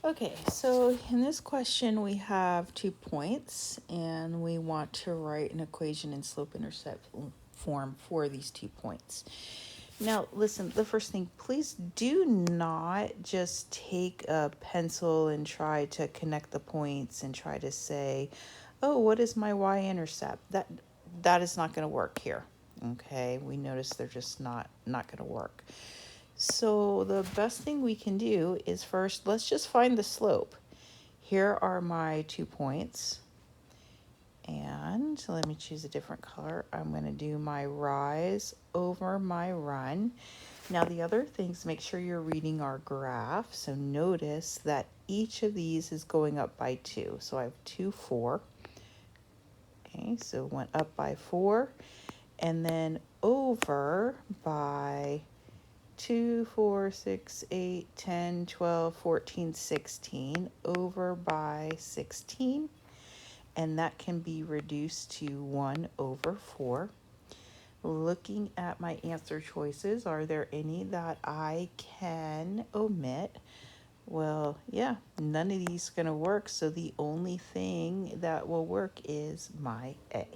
Okay, so in this question we have 2 points and we want to write an equation in slope-intercept form for these 2 points. Now listen, the first thing, please do not just take a pencil and try to connect the points and try to say, oh, what is my y-intercept? That is not going to work here. Okay, we notice they're just not going to work. So the best thing we can do is first, let's just find the slope. Here are my 2 points. And let me choose a different color. I'm going to do my rise over my run. Now the other things, make sure you're reading our graph. So notice that each of these is going up by 2. So I have 2, 4. Okay, so it went up by 4 and then over by 2, 4, 6, 8, 10, 12, 14, 16, over by 16, and that can be reduced to 1 over 4. Looking at my answer choices, are there any that I can omit? Well, yeah, none of these are going to work, so the only thing that will work is my A.